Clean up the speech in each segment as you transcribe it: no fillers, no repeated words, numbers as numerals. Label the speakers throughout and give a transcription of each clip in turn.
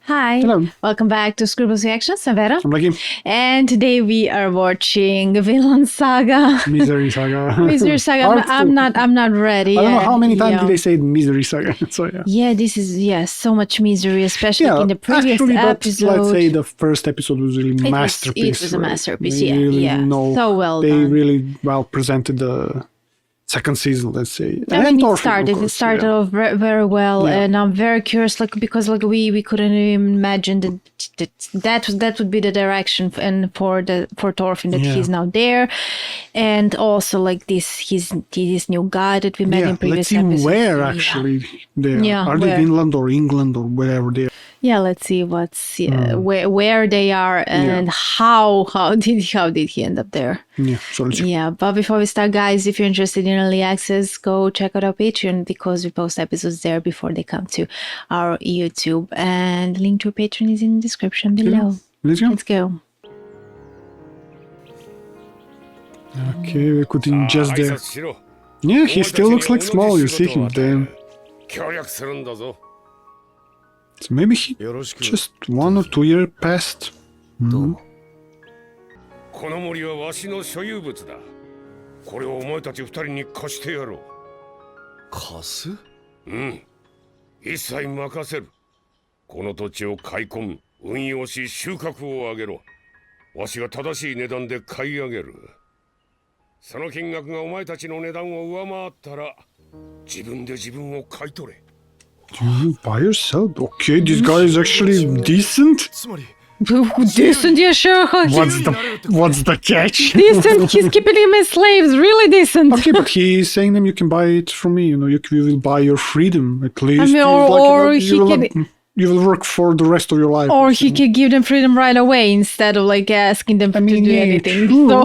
Speaker 1: Hi.
Speaker 2: Hello.
Speaker 1: Welcome back to Scribbles Reactions. I'm Vera.
Speaker 2: I'm Lucky.
Speaker 1: And today we are watching Vinland Saga.
Speaker 2: Misery Saga.
Speaker 1: Misery Saga. I'm not ready.
Speaker 2: I don't know how many times
Speaker 1: Yeah.
Speaker 2: did they say Misery Saga. So yeah.
Speaker 1: Yeah, this is so much misery, especially in the previous
Speaker 2: actually,
Speaker 1: episode.
Speaker 2: Let's say the first episode was really masterpiece.
Speaker 1: It was a masterpiece.
Speaker 2: They really
Speaker 1: So well
Speaker 2: they
Speaker 1: done.
Speaker 2: really well presented the second season, let's say.
Speaker 1: I mean,
Speaker 2: Thorfinn,
Speaker 1: it started off very well, and I'm very curious, because we couldn't even imagine that would be the direction for Thorfinn, that he's now there, and also this new guy that we met in previous episodes.
Speaker 2: Let's see where actually they are. Are they Finland or England or wherever they are?
Speaker 1: Yeah, let's see where they are and how did he end up there.
Speaker 2: Yeah, so let's see.
Speaker 1: Yeah, but before we start, guys, if you're interested in early access, go check out our Patreon, because we post episodes there before they come to our YouTube, and the link to our Patreon is in the description below.
Speaker 2: Let's go.
Speaker 1: Let's go.
Speaker 2: Okay, we could just there. Yeah, he still looks like small, you see him there. So maybe he just 1 or 2 years past.
Speaker 3: この森はわしの所有物だ。これをお前たち二人に貸してやろう。貸す？うん。一切任せる。この土地を買い込む、運用し収穫を上げろ。わしが正しい値段で買い上げる。その金額がお前たちの値段を上回ったら、自分で自分を買い取れ。
Speaker 2: You by yourself? Okay, this guy is actually decent.
Speaker 1: Decent, yeah, sure.
Speaker 2: What's the catch?
Speaker 1: Decent. He's keeping him as slaves. Really decent.
Speaker 2: Okay, but he's saying them you can buy it from me. You know, you will buy your freedom at least.
Speaker 1: I mean,
Speaker 2: you will work for the rest of your life.
Speaker 1: Or he could give them freedom right away instead of asking them to do anything.
Speaker 2: True.
Speaker 1: So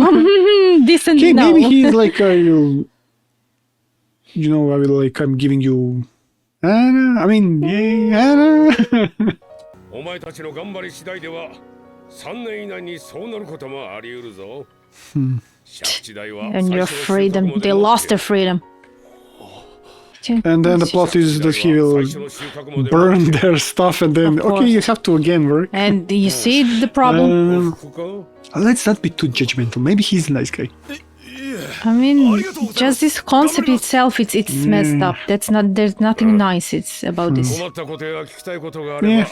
Speaker 1: decent.
Speaker 2: Okay,
Speaker 1: no.
Speaker 2: maybe he's like, I'm giving you. I mean, yeah.
Speaker 3: お前たちの頑張り次第では3年以内にそうなることもあり得るぞ。借地代は
Speaker 1: And your freedom. They lost their freedom.
Speaker 2: And then the plot is that he will burn their stuff and then, okay, you have to again work.
Speaker 1: And you see the problem?
Speaker 2: Let's not be too judgmental. Maybe he's a nice guy.
Speaker 1: I mean, just this concept itself, it's messed up. There's nothing nice about this.
Speaker 3: 困ったことや聞きたいことがあれば、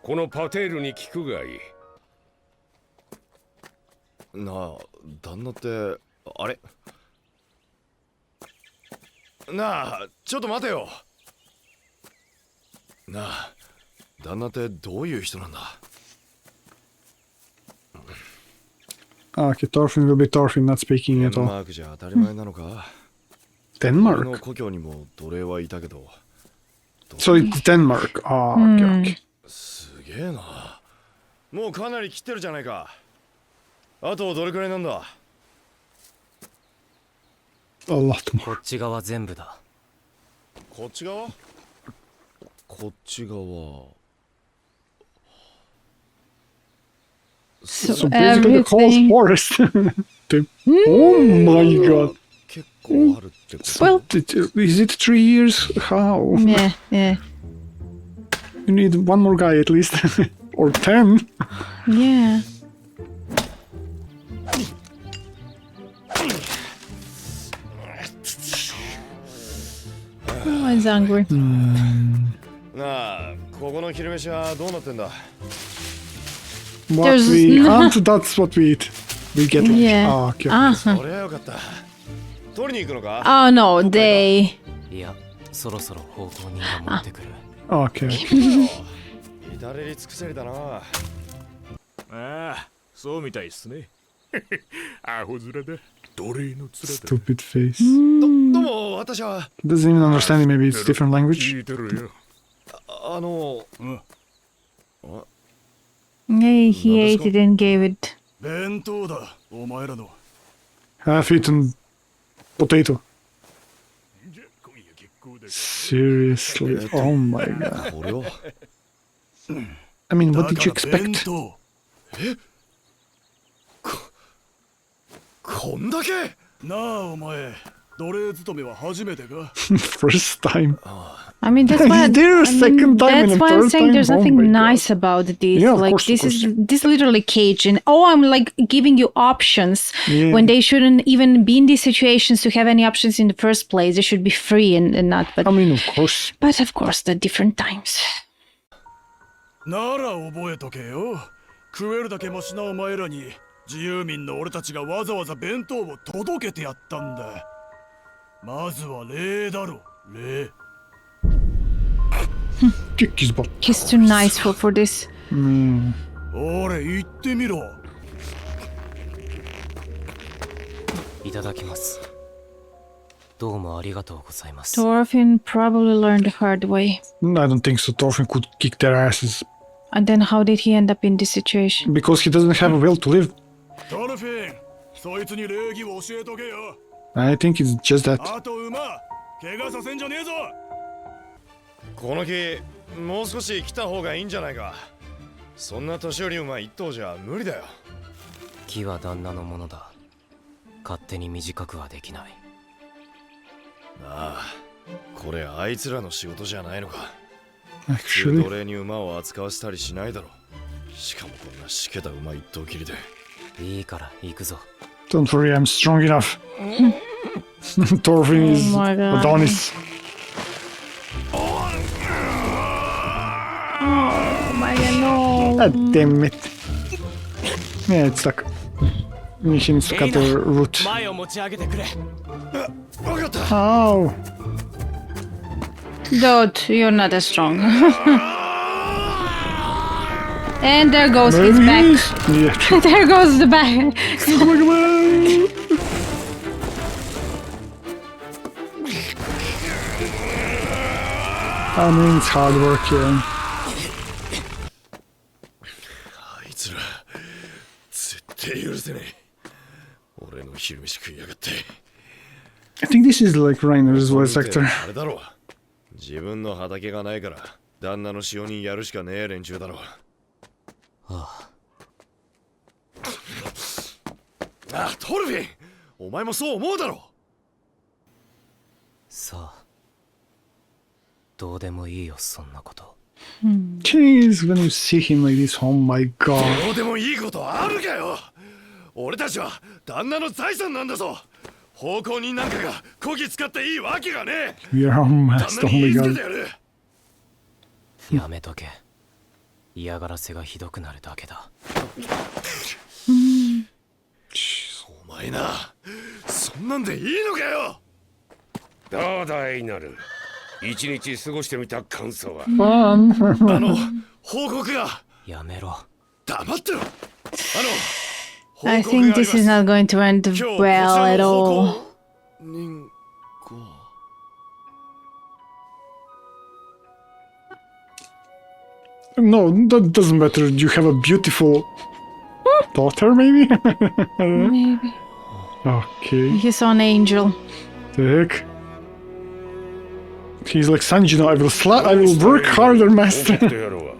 Speaker 3: このパテールに聞くがいい。
Speaker 4: なあ、旦那って、あれ？なあ、ちょっと待てよ。なあ、旦那ってどういう人なんだ？
Speaker 2: Okay, Thorfinn will be Thorfinn, not speaking at all.
Speaker 4: デンマークじゃ当たり前なのか。
Speaker 2: Denmark?
Speaker 4: の故郷にも奴隷はいたけど。
Speaker 2: So it's Denmark. Okay.
Speaker 4: すげえな。もうかなり切ってるじゃないか。あとどれくらいなんだ？
Speaker 2: A lot more.
Speaker 5: こっち側全部だ。
Speaker 4: こっち側？こっち側。
Speaker 2: So basically the whole forest. Oh my god. Well, is it 3 years? How?
Speaker 1: Yeah.
Speaker 2: You need one more guy at least. Or 10.
Speaker 1: Yeah. Oh, I'm hungry.
Speaker 4: なあ、ここの昼飯はどうなってんだ？
Speaker 2: What we hunt, that's what we eat. We get lunch.
Speaker 1: Yeah.
Speaker 2: Okay.
Speaker 4: それはよかった。取りに行くのか？
Speaker 1: Oh no, they.
Speaker 5: いや、そろそろ方向人が持ってくる。
Speaker 2: Okay.
Speaker 4: 至れり尽くせりだな。
Speaker 6: ああ、そうみたいっすね。アホ面だ。奴隷の面だ。
Speaker 2: Stupid face.
Speaker 4: どうも、私は。
Speaker 2: Doesn't even understand it. Maybe it's different language.
Speaker 6: 聞いてるよ。
Speaker 1: Yeah, he ate it and gave it.
Speaker 6: 弁当だ、お前らの。
Speaker 2: Half-eaten potato. Seriously? Oh my god.
Speaker 4: これを。
Speaker 2: I mean, what did you expect?
Speaker 4: え？こんだけ？
Speaker 6: なあ、お前。奴隷勤めは初めてか？
Speaker 2: First time.
Speaker 1: I mean, that's why.
Speaker 2: He's there a second time and
Speaker 1: that's
Speaker 2: a
Speaker 1: why I'm
Speaker 2: third
Speaker 1: saying
Speaker 2: time?
Speaker 1: there's
Speaker 2: Oh
Speaker 1: nothing
Speaker 2: my God.
Speaker 1: nice about this.
Speaker 2: Yeah, of
Speaker 1: like
Speaker 2: course,
Speaker 1: this
Speaker 2: of
Speaker 1: is literally Cajun. Oh, I'm like giving you options when they shouldn't even be in these situations to have any options in the first place. They should be free and not. But
Speaker 2: I mean, of course.
Speaker 1: the different times.
Speaker 7: なら覚えとけよ。食えるだけマシなお前らに自由民の俺たちがわざわざ弁当を届けてやったんだ。まずは礼だろ、礼。
Speaker 2: Kick his butt.
Speaker 1: He's too nice for this.
Speaker 7: 俺言ってみろ。
Speaker 5: いただきます。どうもありがとうございます。
Speaker 1: Thorfinn probably learned the hard way.
Speaker 2: I don't think so. Thorfinn could kick their asses
Speaker 1: And then how did he end up in this situation?
Speaker 2: because he doesn't have a will to live.
Speaker 7: トルフィン、そいつに礼儀を教えとけよ。
Speaker 2: I think it's just that.
Speaker 7: あと馬、怪我させんじゃねえぞ。
Speaker 4: この木もう少し来た方がいいんじゃないか。そんな年寄り馬一頭じゃ無理だよ。
Speaker 5: 木は旦那のものだ。勝手に短くはできない。
Speaker 4: ああ、これあいつらの仕事じゃないのか。
Speaker 2: Actually,
Speaker 4: 奴隷に馬を扱わせたりしないだろう。しかもこんなしけた馬一頭きりで。
Speaker 5: いいから行くぞ。
Speaker 2: don't worry, I'm strong enough. Thorfinn is
Speaker 1: my God.
Speaker 2: Adonis.
Speaker 1: Oh my god, no.
Speaker 2: God damn it. Yeah, it's stuck. He needs to cut the root.
Speaker 5: 前を持ち上げてくれ。
Speaker 4: わかった。
Speaker 2: Ow!
Speaker 1: Dude, you're not as strong. And there goes his
Speaker 2: Maybe
Speaker 1: back.
Speaker 2: he is. Yeah, true.
Speaker 1: There goes the back.
Speaker 2: Come on, come on. I mean, it's hard work, yeah.
Speaker 4: あいつら絶対許せねえ。俺の昼飯食いやがって。
Speaker 2: I think this is like Reiner's voice actor.
Speaker 4: あれだろう。自分の畑がないから旦那の使用人やるしかねえ連中だろう。
Speaker 5: ああ、
Speaker 4: ああ、トルフィン、お前もそう思うだろう。
Speaker 5: さあ、どうでもいいよそんなこと。
Speaker 2: Jeez, when you see him like this, oh my god.
Speaker 4: どうでもいいことあるかよ。俺たちは旦那の財産なんだぞ。奉公人なんかがこき使っていいわけがねえ。
Speaker 2: We are
Speaker 4: 旦
Speaker 2: unmasked,
Speaker 4: 那
Speaker 2: oh
Speaker 4: に
Speaker 2: my
Speaker 4: 言いつけ
Speaker 2: god.
Speaker 4: てやる。
Speaker 5: やめとけ。嫌がらせがひどくなるだけだ。
Speaker 4: お前な、そんなんでいいのかよ。
Speaker 3: どうだいなる。一日過ごしてみた感想は。
Speaker 2: Fun.
Speaker 4: 報告が。
Speaker 5: やめろ。
Speaker 4: 黙ってろ。
Speaker 1: I think this is not going to end well at all.
Speaker 4: 人が
Speaker 2: No, that doesn't matter. You have a beautiful daughter, maybe?
Speaker 1: Maybe.
Speaker 2: Okay.
Speaker 1: He's an angel.
Speaker 2: The heck? He's like Sanjino, I will work harder,
Speaker 3: 送っ
Speaker 2: master.
Speaker 3: てやろうわ。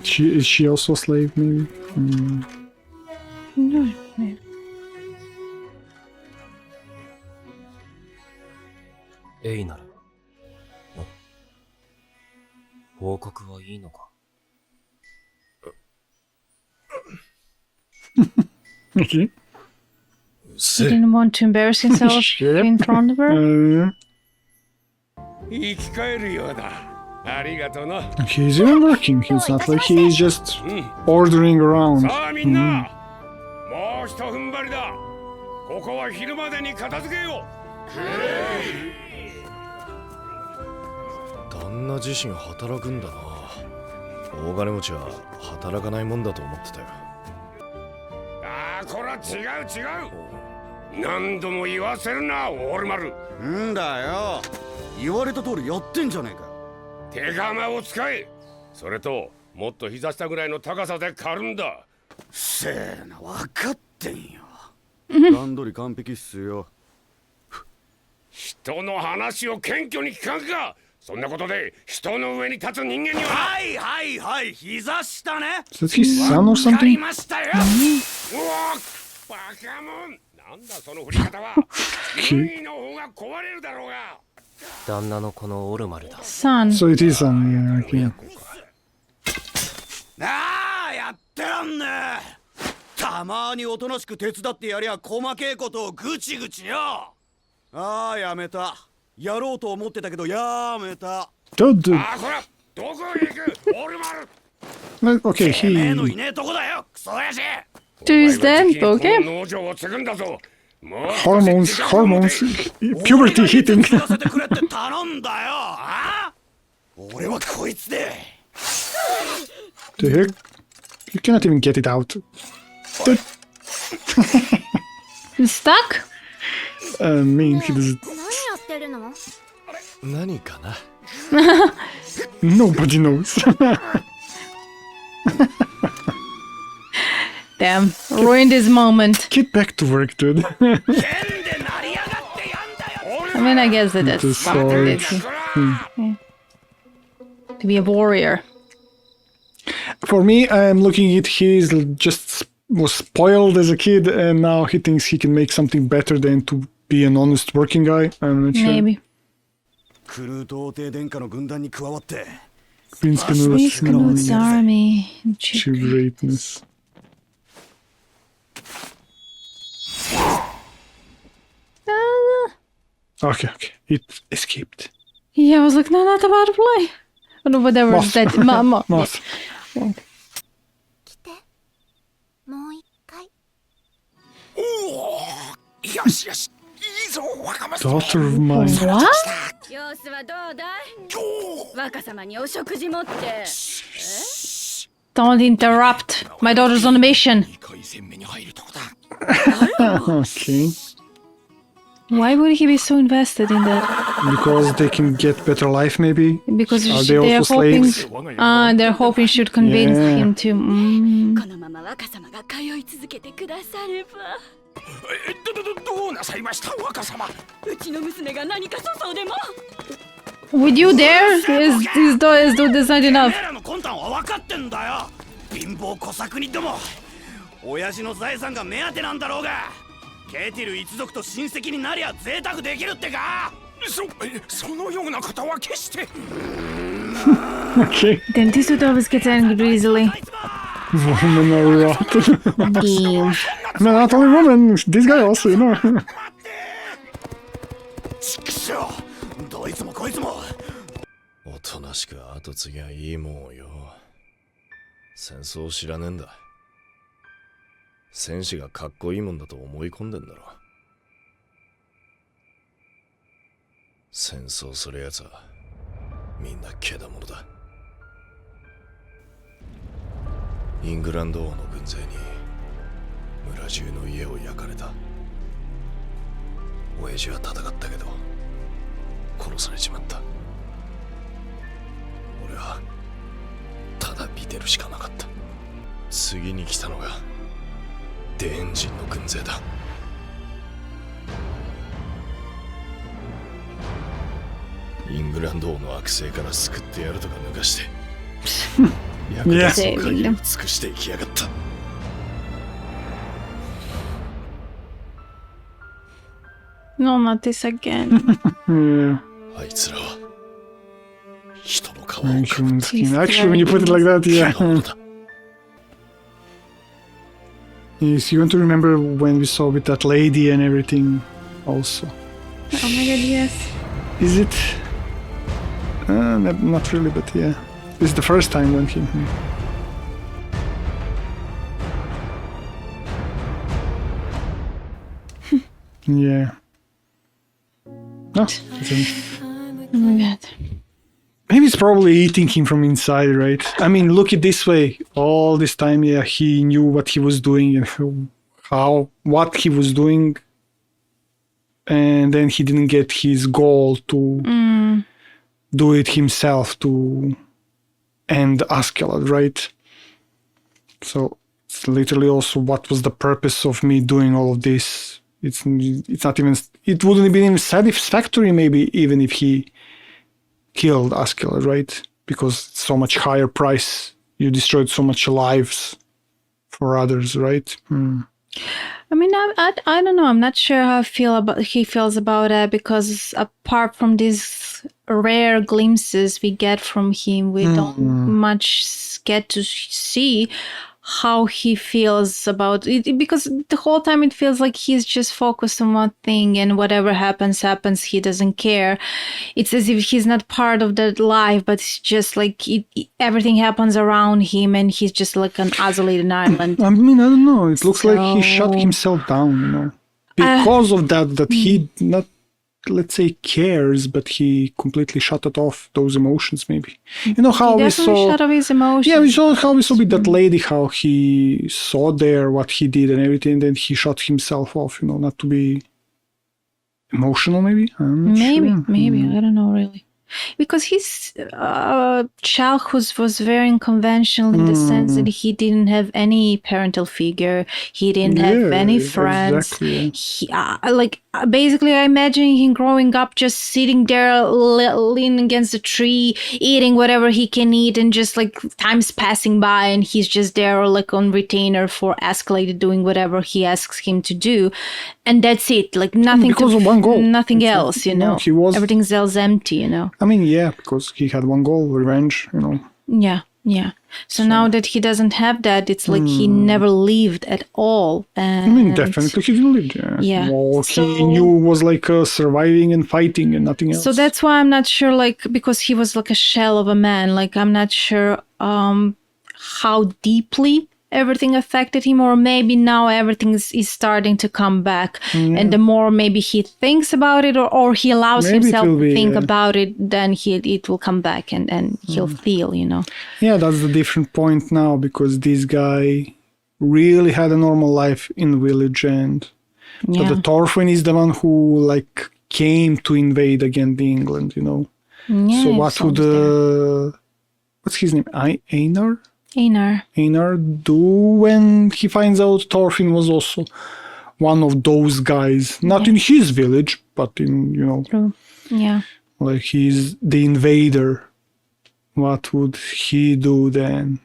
Speaker 2: Is she also a slave, maybe?
Speaker 1: No,
Speaker 5: エイナル。報告はいいのか。
Speaker 2: Okay.
Speaker 1: he didn't want to embarrass himself in front of her.
Speaker 3: 生き返るようだ。ありがとうな。
Speaker 2: He's even working. He's not like he's just ordering around.
Speaker 3: さあみんな、もう一踏ん張りだ。ここは昼までに片付けよう。
Speaker 4: 旦那自身働くんだな。大金持ちは働かないもんだと思ってたよ。
Speaker 3: ああ、こら違う違う。何度も言わせるな、オールマル。
Speaker 8: んだよ、言われた通りやってんじゃねえか。
Speaker 3: 手釜を使え。それともっと膝下ぐらいの高さで刈るんだ。
Speaker 8: せーな、分かってんよ。段取り完璧っすよ。
Speaker 3: 人の話を謙虚に聞かんか。そんなことで人の上に立つ人間には。
Speaker 7: はいはいはい、膝下ね。
Speaker 2: Is that his son or
Speaker 7: わかり
Speaker 2: something?
Speaker 7: ましたよ。
Speaker 3: うわ、バカもん。
Speaker 1: Son.
Speaker 2: So it is on, yeah, okay.
Speaker 4: ああやってらんねえ。たまにおとなしく手伝ってやりゃ細けえことをぐちぐちよ。ああやめた。やろうと思ってたけどやめた。
Speaker 2: Don't do.
Speaker 3: あこらどこへ行くオルマル。
Speaker 2: Okay,
Speaker 4: てめえ
Speaker 2: he.
Speaker 4: のいねえとこだよクソ親父。
Speaker 1: To his death,
Speaker 3: この
Speaker 1: okay.
Speaker 3: 農場を継ぐんだぞ。もう
Speaker 2: Hormones, puberty hitting.
Speaker 4: 聞かせてくれって頼んだよ。ああ俺はこいつで。
Speaker 2: The heck? You cannot even get it out.
Speaker 1: He's stuck?
Speaker 2: I mean, he does.
Speaker 9: 何やってるの？
Speaker 4: 何かな。
Speaker 2: Nobody knows.
Speaker 1: Damn, ruined his moment.
Speaker 2: Get back to work, dude.
Speaker 4: 剣で成り上がってやんだよ。
Speaker 1: I mean, I guess that that's
Speaker 2: The
Speaker 1: part of it.
Speaker 2: sword.
Speaker 1: To be a warrior.
Speaker 2: For me, I'm looking at he's just was spoiled as a kid, and now he thinks he can make something better than to be an honest working guy. I'm not sure.
Speaker 1: Maybe.
Speaker 4: クルート王帝殿下の軍団に加わって
Speaker 2: Prince
Speaker 1: Please
Speaker 2: Canute's
Speaker 1: Canute's army.
Speaker 2: true greatness. Okay, okay. It escaped.
Speaker 1: Yeah, I was like, no, not about to play. Or whatever
Speaker 2: Moss.
Speaker 1: that.
Speaker 2: Moss.
Speaker 9: 来て。もう一回。
Speaker 6: よしよしいいぞ若松
Speaker 2: Daughter of mine.
Speaker 1: What?
Speaker 10: 様子はどうだい？若様にお食事持って。
Speaker 1: Don't interrupt. My daughter's on a mission.
Speaker 6: 回戦目に入るとこだ
Speaker 2: Okay.
Speaker 1: Why would he be so invested in that?
Speaker 2: Because they can get better life, maybe?
Speaker 1: Because
Speaker 2: Are they
Speaker 1: they're
Speaker 2: also
Speaker 1: hoping.
Speaker 2: slaves?
Speaker 1: They're hoping should convince
Speaker 2: Yeah.
Speaker 1: him to.
Speaker 10: このまま若様が通い続けてくだされば。
Speaker 6: どうなさいました若様
Speaker 10: うちの娘が何か粗相でも。
Speaker 1: Would you dare? His daughter is not
Speaker 4: てめ
Speaker 1: enough.
Speaker 4: えらの魂胆は分かってんだよ。貧乏小作にでも親父の財産が目当てなんだろうが、ケティル一族と親戚になりゃ贅沢できるってか。
Speaker 6: そのようなことは決して
Speaker 2: Okay.
Speaker 1: Then this dude always gets angry easily.
Speaker 2: Women are rotten.
Speaker 1: Damn.
Speaker 2: No, not only women. This guy also, you know.
Speaker 4: ちくしょう、どいつもこいつもおとなしく後継ぎゃいいもんをよ。戦争を知らねえんだ。戦士がかっこいいもんだと思い込んでんだろ。戦争するやつはみんなけだものだ。イングランド王の軍勢に村中の家を焼かれた。親父は戦ったけど殺されちまった。俺はただ見てるしかなかった。次に来たのがデーン人の軍勢だ。イングランド王の悪性から救ってやるとか抜かして役立つ限りを尽くしていきやがった。
Speaker 1: No, not this again.
Speaker 2: Yeah.
Speaker 4: あいつらは人の顔を
Speaker 2: Human skin. Actually, when you put it like that, yeah. Yes, you want to remember when we saw with that lady and everything also.
Speaker 1: Oh my god, yes.
Speaker 2: Is it? Not really, but yeah. This is the first time when he... Yeah. No,
Speaker 1: Oh my god.
Speaker 2: maybe it's probably eating him from inside, right? I mean, look it this way. All this time, yeah, he knew what he was doing and what he was doing. And then he didn't get his goal to do it himself to end Askeladd, right? So it's literally also what was the purpose of me doing all of this. It's not even, it wouldn't have been even satisfactory maybe even if he killed Askeladd, right? Because it's so much higher price. You destroyed so much lives for others, right?
Speaker 1: I mean, I don't know. I'm not sure how he feels about it because apart from these rare glimpses we get from him, we don't much get to see how he feels about it, because the whole time it feels like he's just focused on one thing, and whatever happens, he doesn't care. It's as if he's not part of that life, but it's just like everything happens around him, and he's just like an isolated island.
Speaker 2: I mean, I don't know. It looks like he shut himself down, because of that he not, let's say, cares, but he completely shut it off, those emotions, maybe. How we saw...
Speaker 1: shut off his emotions.
Speaker 2: Yeah, we saw how we saw with that lady, how he saw there what he did and everything, then he shut himself off, not to be emotional, maybe?
Speaker 1: Maybe,
Speaker 2: sure.
Speaker 1: I don't know, really. Because his childhood was very unconventional in the sense that he didn't have any parental figure. He didn't have any friends.
Speaker 2: Exactly,
Speaker 1: Basically, I imagine him growing up just sitting there, leaning against a tree, eating whatever he can eat, and just like time's passing by, and he's just there like on retainer for escalated, doing whatever he asks him to do, and that's it. Like nothing.
Speaker 2: Because of one goal.
Speaker 1: Nothing else. Everything else empty.
Speaker 2: I mean, yeah, because he had one goal, revenge.
Speaker 1: Yeah. So now that he doesn't have that, it's like he never lived at all. And
Speaker 2: I mean, definitely he didn't live.
Speaker 1: Yeah.
Speaker 2: All he knew was like surviving and fighting and nothing else.
Speaker 1: So that's why I'm not sure, like, because he was like a shell of a man, like I'm not sure how deeply everything affected him, or maybe now everything is starting to come back, and the more maybe he thinks about it, or he allows himself to think about it, then it will come back, and he'll feel,
Speaker 2: Yeah, that's the different point now, because this guy really had a normal life in the village, and so the Thorfinn is the one who like came to invade again the England, so what would what's his name, Einar do when he finds out Thorfinn was also one of those guys, not in his village, but in,
Speaker 1: True. Yeah.
Speaker 2: like he's the invader. What would he do then?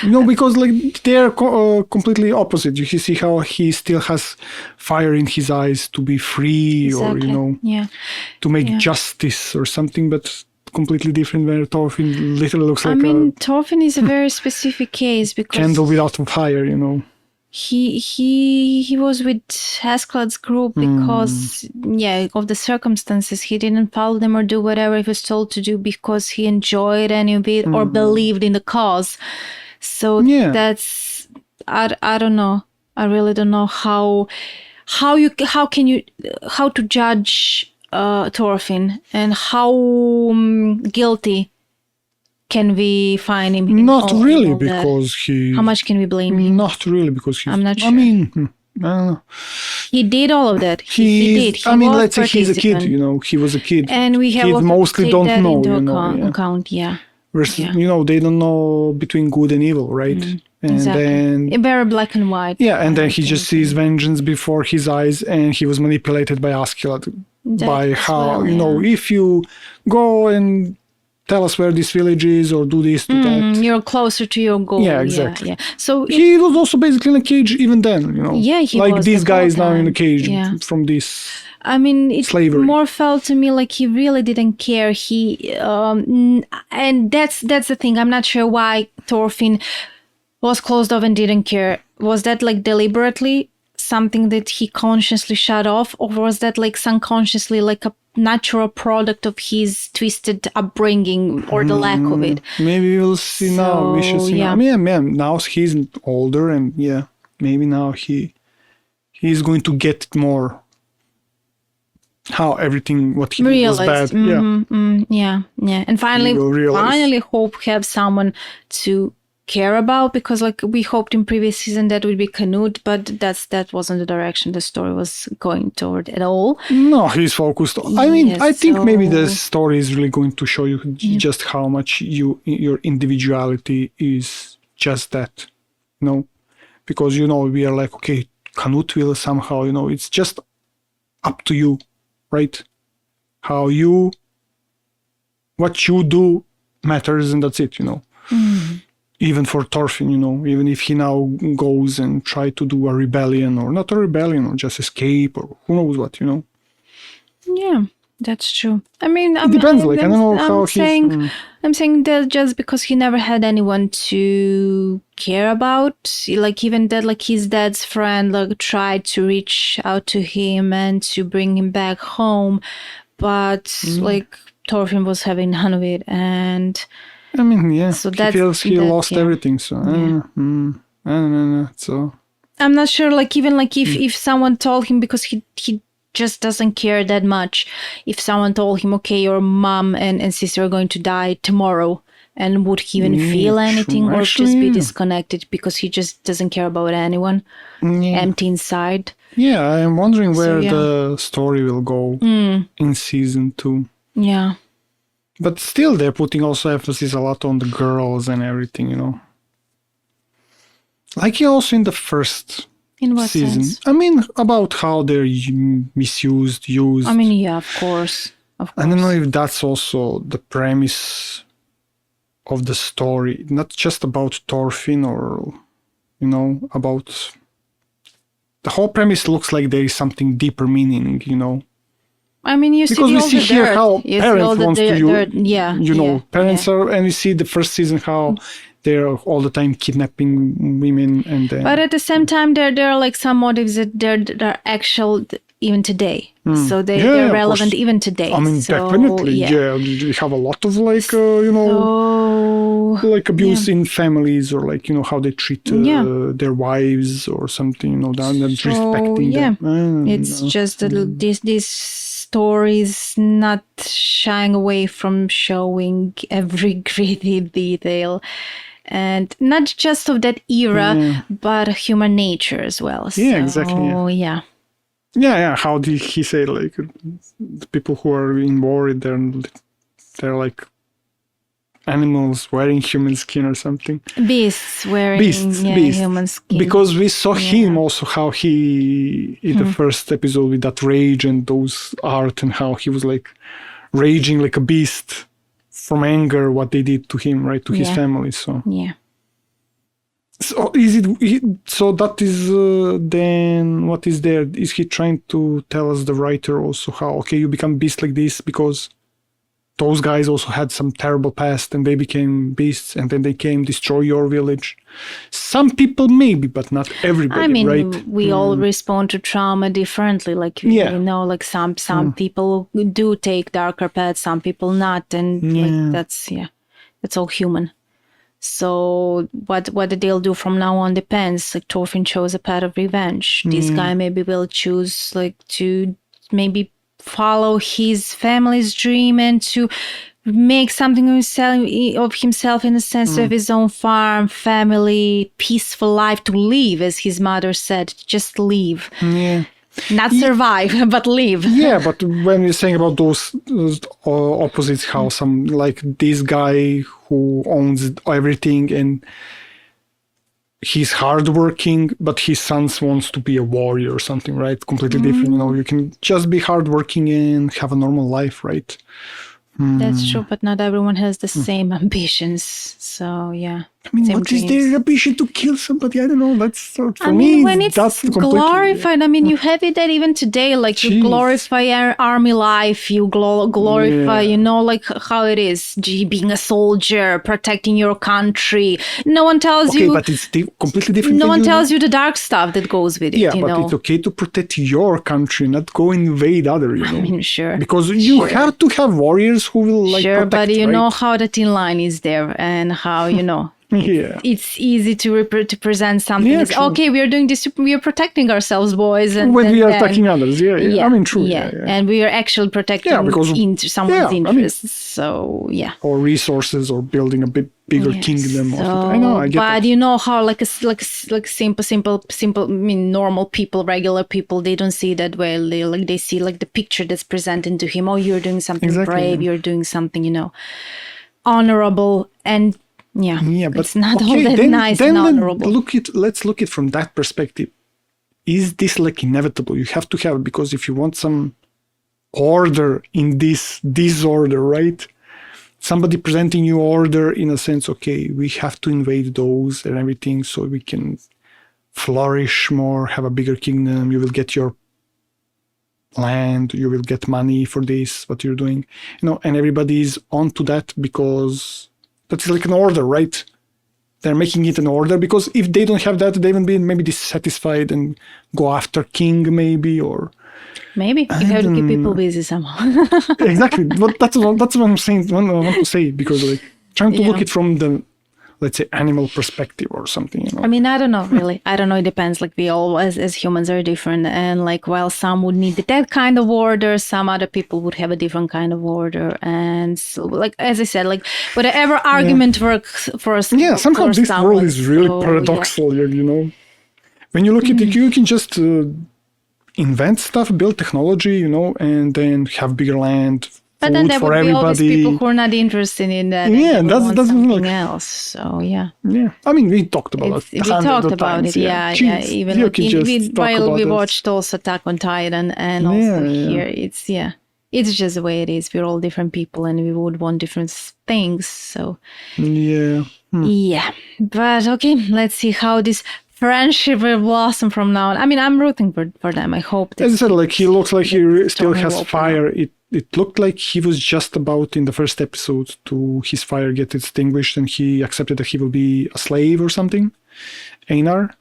Speaker 2: Because like they're completely opposite. You see how he still has fire in his eyes to be free, or, to make justice or something, but completely different, where Thorfinn literally looks like
Speaker 1: Thorfinn is a very specific case, because
Speaker 2: candle without fire,
Speaker 1: He was with Askeladd's group because of the circumstances. He didn't follow them or do whatever he was told to do because he enjoyed any of it or believed in the cause. So that's I don't know. I really don't know how to judge Thorfinn, and how guilty can we find him?
Speaker 2: Not really, because he...
Speaker 1: How much can we blame him?
Speaker 2: Not really, because he's...
Speaker 1: I'm not sure.
Speaker 2: I mean, I don't know.
Speaker 1: He did all of that. He did.
Speaker 2: Let's say he's a kid, he was a kid.
Speaker 1: And we have
Speaker 2: Kids mostly don't know,
Speaker 1: account,
Speaker 2: they don't know between good and evil, right? And then...
Speaker 1: Very black and white.
Speaker 2: Yeah, and then he just sees vengeance before his eyes, and he was manipulated by Askeladd. By how, if you go and tell us where this village is, or do this, do that.
Speaker 1: You're closer to your goal.
Speaker 2: Yeah, exactly.
Speaker 1: Yeah. So
Speaker 2: he was also basically in a cage even then,
Speaker 1: Yeah, he
Speaker 2: like
Speaker 1: was
Speaker 2: this guy is now in a cage from this slavery.
Speaker 1: More felt to me like he really didn't care. He and that's the thing. I'm not sure why Thorfinn was closed off and didn't care. Was that like deliberately something that he consciously shut off, or was that like subconsciously like a natural product of his twisted upbringing, or the lack of it?
Speaker 2: Maybe we'll see now. We should see now. I mean, now he's older, and maybe now he's going to get more how everything what he did was bad.
Speaker 1: And finally hope have someone to care about, because like we hoped in previous season that would be Canute, but that wasn't the direction the story was going toward at all.
Speaker 2: No, he's focused on, I think maybe the story is really going to show you just how much your individuality is just that, because we are like, okay, Canute will somehow, it's just up to you, right? What you do matters, and that's it, even for Thorfinn, even if he now goes and try to do a rebellion, or not a rebellion, or just escape, or who knows what,
Speaker 1: Yeah, that's true. I mean,
Speaker 2: it depends. I don't know how
Speaker 1: I'm saying that just because he never had anyone to care about, even that, his dad's friend, tried to reach out to him and to bring him back home, but Thorfinn was having none of it, and
Speaker 2: I mean, yeah,
Speaker 1: so
Speaker 2: he feels he lost everything. So I don't know. So
Speaker 1: I'm not sure. If someone told him, because he just doesn't care that much. If someone told him, okay, your mom and sister are going to die tomorrow, and would he even feel anything, or just be disconnected because he just doesn't care about anyone, empty inside?
Speaker 2: Yeah, I'm wondering where the story will go in season 2.
Speaker 1: Yeah.
Speaker 2: But still, they're putting also emphasis a lot on the girls and everything, Like also in the first
Speaker 1: in what
Speaker 2: season.
Speaker 1: Sense?
Speaker 2: I mean, about how they're misused, used.
Speaker 1: I mean, yeah, of course.
Speaker 2: I don't know if that's also the premise of the story. Not just about Thorfinn or, about... The whole premise looks like there is something deeper meaning,
Speaker 1: I mean, you
Speaker 2: because
Speaker 1: see
Speaker 2: we see here
Speaker 1: dirt.
Speaker 2: how parents want to parents are, and we see the first season how they're all the time kidnapping women, and then.
Speaker 1: But at the same time, there are some motives that they're actual even today, so they're relevant even today.
Speaker 2: I mean, definitely, we have a lot of abuse in families, or how they treat their wives or something, not respecting them.
Speaker 1: It's just that this story is not shying away from showing every gritty detail, and not just of that era, but human nature as well.
Speaker 2: Exactly. Yeah. How did he say, the people who are in war, they're like animals wearing human skin or something.
Speaker 1: Beasts wearing human skin.
Speaker 2: Because we saw him also, how he, in the first episode with that rage and those art, and how he was raging like a beast from anger, what they did to him, right, to his family. So So so that is then what is there? Is he trying to tell us, the writer, also how you become beast like this because those guys also had some terrible past and they became beasts and then they came destroy your village? Some people maybe, but not everybody.
Speaker 1: I mean,
Speaker 2: right?
Speaker 1: We all respond to trauma differently. Some people do take darker paths, some people not, and that's all human. So what they'll do from now on depends. Thorfinn chose a path of revenge. This guy maybe will choose to maybe follow his family's dream and to make something of himself in the sense of his own farm, family, peaceful life to live, as his mother said, just live.
Speaker 2: Yeah.
Speaker 1: Not survive, but live.
Speaker 2: Yeah, but when you're saying about those opposites, how some this guy who owns everything and he's hardworking, but his sons wants to be a warrior or something, right? Completely different. You can just be hardworking and have a normal life, right?
Speaker 1: That's true, but not everyone has the same ambitions. So yeah.
Speaker 2: I mean, what is their ambition to kill somebody? I don't know. That's for me.
Speaker 1: When it's glorified, I mean, you have it that even today, you glorify army life, you glorify, how it is, being a soldier, protecting your country. No one tells you.
Speaker 2: Okay, but it's completely different.
Speaker 1: No one tells you the dark stuff that goes with it.
Speaker 2: Yeah, but it's okay to protect your country, not go invade other.
Speaker 1: I mean, sure.
Speaker 2: Because you have to have warriors who will
Speaker 1: Sure,
Speaker 2: protect,
Speaker 1: but you
Speaker 2: right?
Speaker 1: know how the thin line is there, and how it's easy to present something as okay, we are doing this, we are protecting ourselves, boys, and
Speaker 2: when we are attacking others, I mean, true,
Speaker 1: and we are actually protecting someone's interests, or
Speaker 2: resources, or building a bigger kingdom.
Speaker 1: So,
Speaker 2: I know, I get
Speaker 1: but
Speaker 2: that.
Speaker 1: you know how simple. I mean, normal people, regular people, they don't see that way. They see the picture that's presented to him. Oh, you're doing something brave. You're doing something, honorable, and but it's not all that nice and honorable.
Speaker 2: Let's look it from that perspective. Is this inevitable? You have to have it, because if you want some order in this disorder, right? somebody presenting you order in a sense, okay, we have to invade those and everything so we can flourish more, have a bigger kingdom, you will get your land, you will get money for this, what you're doing, and everybody is onto that because that's like an order, right? They're making it an order because if they don't have that, they will be maybe dissatisfied and go after king maybe, or
Speaker 1: maybe you have to keep people busy somehow.
Speaker 2: Exactly. But that's what I'm saying. What I want to say, because like trying to look it from the, let's say, animal perspective or something.
Speaker 1: I mean, I don't know, really. I don't know. It depends. Like we all, as humans, are different, and like while some would need that kind of order, some other people would have a different kind of order. And so, like as I said, like whatever argument works for us.
Speaker 2: Yeah, somehow this world is really paradoxical. Yeah. When you look at it, you can just invent stuff, build technology, and then have bigger land.
Speaker 1: But then there
Speaker 2: for
Speaker 1: would be all these
Speaker 2: everybody.
Speaker 1: people who are not interested in that.
Speaker 2: Yeah, that's
Speaker 1: something
Speaker 2: like
Speaker 1: else. So yeah.
Speaker 2: Yeah, I mean, we talked about it.
Speaker 1: We talked about it. Yeah. Even like while we watched also Attack on Titan, and also here it's just the way it is. We're all different people, and we would want different things. So yeah. But okay, let's see how this friendship will blossom from now on. I mean, I'm rooting for them. I hope that.
Speaker 2: As I said, like he looks like he still has fire. It looked like he was just about in the first episode to his fire get extinguished, and he accepted that he will be a slave or something, Einar.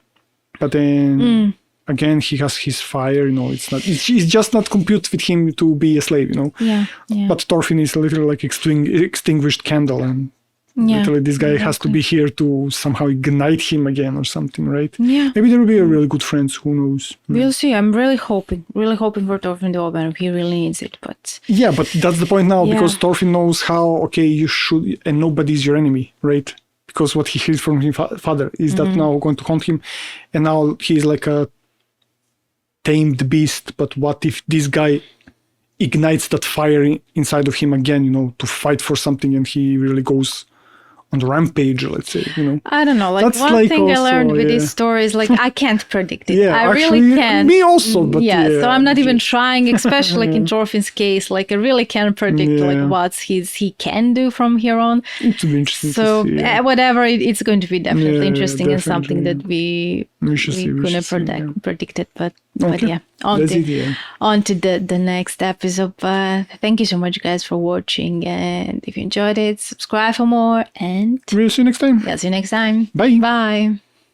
Speaker 2: But then again, he has his fire. It's just not compute with him to be a slave.
Speaker 1: Yeah.
Speaker 2: But Thorfinn is a little like extinguished candle, and literally this guy has to be here to somehow ignite him again or something, right?
Speaker 1: Yeah.
Speaker 2: Maybe there will be a really good friends. Who knows?
Speaker 1: We'll see. I'm really hoping for Thorfinn the Oban. He really needs it, but
Speaker 2: yeah, but that's the point now, because Thorfinn knows how you should, and nobody's your enemy, right? Because what he hears from his father is that now going to haunt him, and now he's like a tamed beast. But what if this guy ignites that fire inside of him again, to fight for something, and he really goes on the rampage, let's say,
Speaker 1: I don't know. Like that's one thing I learned with this story is like I can't predict it.
Speaker 2: Yeah,
Speaker 1: I
Speaker 2: actually,
Speaker 1: really can't.
Speaker 2: Me also, but
Speaker 1: so I'm not even trying, especially like in Thorfinn's case. Like I really can't predict like what he can do from here on.
Speaker 2: It would be interesting.
Speaker 1: So
Speaker 2: to see,
Speaker 1: whatever, it's going to be definitely interesting and something that we couldn't predict it. But yeah, on to the next episode. But thank you so much, guys, for watching. And if you enjoyed it, subscribe for more. And
Speaker 2: we'll see you next time.
Speaker 1: Yeah, see you next time.
Speaker 2: Bye.
Speaker 1: Bye.